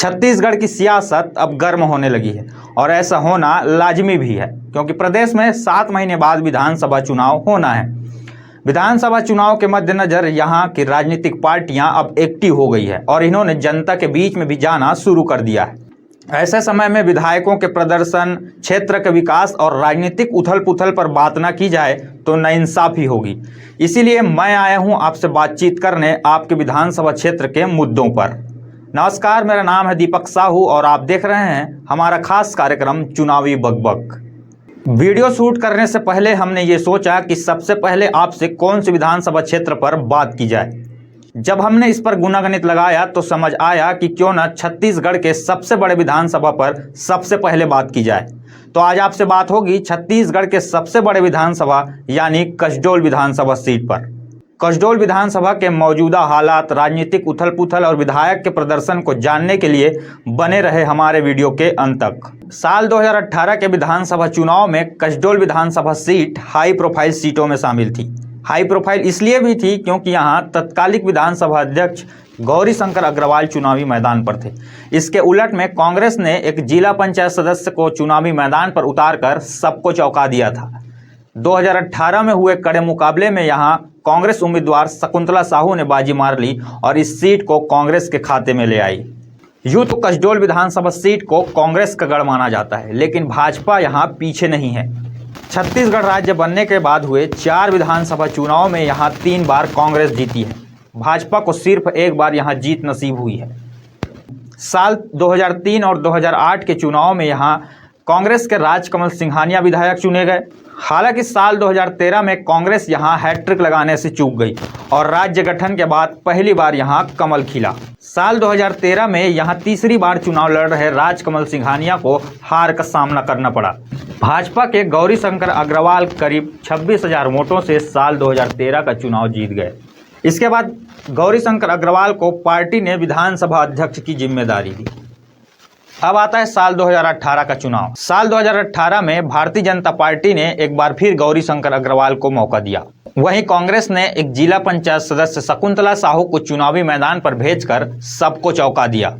छत्तीसगढ़ की सियासत अब गर्म होने लगी है और ऐसा होना लाजिमी भी है, क्योंकि प्रदेश में 7 महीने बाद विधानसभा चुनाव होना है। विधानसभा चुनाव के मद्देनजर यहाँ की राजनीतिक पार्टियां अब एक्टिव हो गई है और इन्होंने जनता के बीच में भी जाना शुरू कर दिया है। ऐसे समय में विधायकों के प्रदर्शन, क्षेत्र के विकास और राजनीतिक उथल पुथल पर बात न की जाए तो नाइंसाफी होगी। इसीलिए मैं आया हूं आपसे बातचीत करने आपके विधानसभा क्षेत्र के मुद्दों पर। नमस्कार, मेरा नाम है दीपक साहू और आप देख रहे हैं हमारा खास कार्यक्रम चुनावी बकबक। वीडियो शूट करने से पहले हमने ये सोचा कि सबसे पहले आपसे कौन से विधानसभा क्षेत्र पर बात की जाए। जब हमने इस पर गुणागणित लगाया तो समझ आया कि क्यों न छत्तीसगढ़ के सबसे बड़े विधानसभा पर सबसे पहले बात की जाए। तो आज आपसे बात होगी छत्तीसगढ़ के सबसे बड़े विधानसभा यानी कसडोल विधानसभा सीट पर। कसडोल विधानसभा के मौजूदा हालात, राजनीतिक उथल पुथल और विधायक के प्रदर्शन को जानने के लिए बने रहे हमारे वीडियो के अंत तक। साल 2018 के विधानसभा चुनाव में कसडोल विधानसभा सीट हाई प्रोफाइल सीटों में शामिल थी। हाई प्रोफाइल इसलिए भी थी क्योंकि यहां तत्कालिक विधानसभा अध्यक्ष गौरीशंकर अग्रवाल चुनावी मैदान पर थे। इसके उलट में कांग्रेस ने एक जिला पंचायत सदस्य को चुनावी मैदान पर उतारकर सबको चौंका दिया था। 2018 में हुए कड़े मुकाबले में यहां कांग्रेस उम्मीदवार शकुंतला साहू ने बाजी मार ली और इस सीट को कांग्रेस के खाते में ले आई। यूं तो कसडोल विधानसभा सीट को कांग्रेस का गढ़ माना जाता है, लेकिन भाजपा यहां पीछे नहीं है। छत्तीसगढ़ राज्य बनने के बाद हुए 4 विधानसभा चुनाव में यहां 3 बार कांग्रेस जीती है। भाजपा को सिर्फ 1 बार यहां जीत नसीब हुई है। साल 2003 और 2008 के चुनाव में यहां कांग्रेस के राजकमल सिंघानिया विधायक चुने गए। हालांकि साल 2013 में कांग्रेस यहां हैट्रिक लगाने से चूक गई और राज्य गठन के बाद पहली बार यहां कमल खिला। साल 2013 में यहां तीसरी बार चुनाव लड़ रहे राजकमल सिंघानिया को हार का सामना करना पड़ा। भाजपा के गौरीशंकर अग्रवाल करीब 26,000 वोटों से साल 2013 का चुनाव जीत गए। इसके बाद गौरीशंकर अग्रवाल को पार्टी ने विधानसभा अध्यक्ष की जिम्मेदारी दी। अब आता है साल 2018 का चुनाव। साल 2018 में भारतीय जनता पार्टी ने एक बार फिर गौरीशंकर अग्रवाल को मौका दिया। वहीं कांग्रेस ने एक जिला पंचायत सदस्य शकुंतला साहू को चुनावी मैदान पर भेजकर सबको चौंका दिया।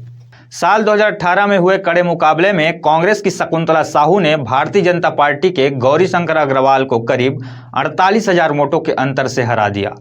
साल 2018 में हुए कड़े मुकाबले में कांग्रेस की शकुंतला साहू ने भारतीय जनता पार्टी के गौरीशंकर अग्रवाल को करीब 48,000 वोटों के अंतर से हरा दिया।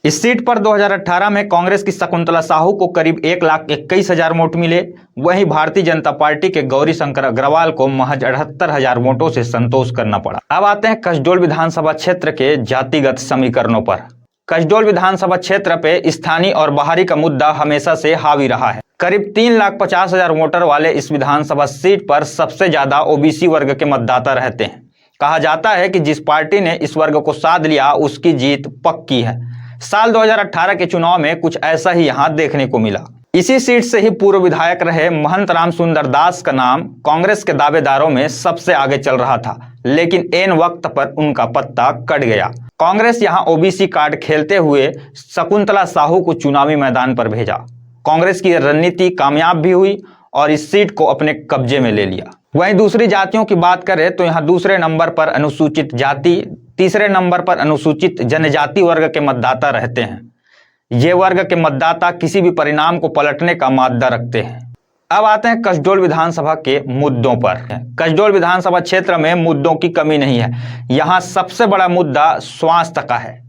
इस सीट पर 2018 में कांग्रेस की शकुंतला साहू को करीब 1,21,000 वोट मिले। वहीं भारतीय जनता पार्टी के गौरीशंकर अग्रवाल को महज 78,000 वोटों से संतोष करना पड़ा। अब आते हैं कसडोल विधानसभा क्षेत्र के जातिगत समीकरणों पर। कसडोल विधानसभा क्षेत्र पे स्थानीय और बाहरी का मुद्दा हमेशा से हावी रहा है। करीब 3,50,000 वोटर वाले इस विधानसभा सीट पर सबसे ज्यादा ओबीसी वर्ग के मतदाता रहते हैं। कहा जाता है कि जिस पार्टी ने इस वर्ग को साध लिया उसकी जीत पक्की है। साल 2018 के चुनाव में कुछ ऐसा ही यहां देखने को मिला। इसी सीट से ही पूर्व विधायक रहे महंत राम सुंदर दास का नाम कांग्रेस के दावेदारों में सबसे आगे चल रहा था, लेकिन ऐन वक्त पर उनका पत्ता कट गया। कांग्रेस यहां ओबीसी कार्ड खेलते हुए शकुंतला साहू को चुनावी मैदान पर भेजा। कांग्रेस की रणनीति कामयाब भी हुई और इस सीट को अपने कब्जे में ले लिया। वहीं दूसरी जातियों की बात करें तो यहां दूसरे नंबर पर अनुसूचित जाति, तीसरे नंबर पर अनुसूचित जनजाति वर्ग के मतदाता रहते हैं। ये वर्ग के मतदाता किसी भी परिणाम को पलटने का माद्दा रखते हैं। अब आते हैं कसडोल विधानसभा के मुद्दों पर। कसडोल विधानसभा क्षेत्र में मुद्दों की कमी नहीं है। यहाँ सबसे बड़ा मुद्दा स्वास्थ्य का है।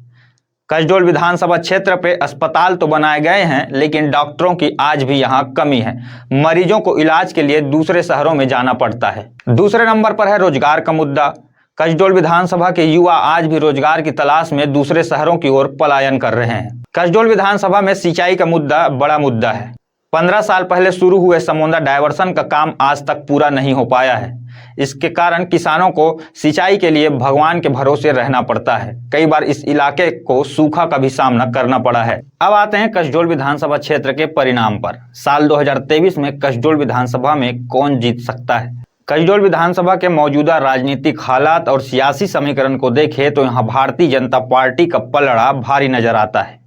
कसडोल विधानसभा क्षेत्र पे अस्पताल तो बनाए गए हैं, लेकिन डॉक्टरों की आज भी यहाँ कमी है। मरीजों को इलाज के लिए दूसरे शहरों में जाना पड़ता है। दूसरे नंबर पर है रोजगार का मुद्दा। कसडोल विधानसभा के युवा आज भी रोजगार की तलाश में दूसरे शहरों की ओर पलायन कर रहे हैं। कसडोल विधानसभा में सिंचाई का मुद्दा बड़ा मुद्दा है। 15 साल पहले शुरू हुए समोंदा डायवर्सन का काम आज तक पूरा नहीं हो पाया है। इसके कारण किसानों को सिंचाई के लिए भगवान के भरोसे रहना पड़ता है। कई बार इस इलाके को सूखा का भी सामना करना पड़ा है। अब आते हैं कसडोल विधानसभा क्षेत्र के परिणाम पर। साल 2023 में कसडोल विधानसभा में कौन जीत सकता है? कसडोल विधानसभा के मौजूदा राजनीतिक हालात और सियासी समीकरण को देखें तो यहाँ भारतीय जनता पार्टी का पलड़ा भारी नजर आता है।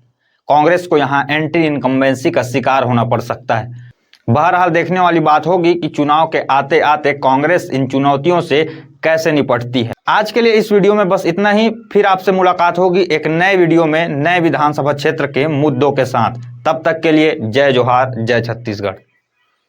कांग्रेस को यहाँ एंटी इनकम्बेंसी का शिकार होना पड़ सकता है। बहरहाल देखने वाली बात होगी कि चुनाव के आते आते कांग्रेस इन चुनौतियों से कैसे निपटती है। आज के लिए इस वीडियो में बस इतना ही। फिर आपसे मुलाकात होगी एक नए वीडियो में नए विधानसभा क्षेत्र के मुद्दों के साथ। तब तक के लिए जय जोहार, जय छत्तीसगढ़।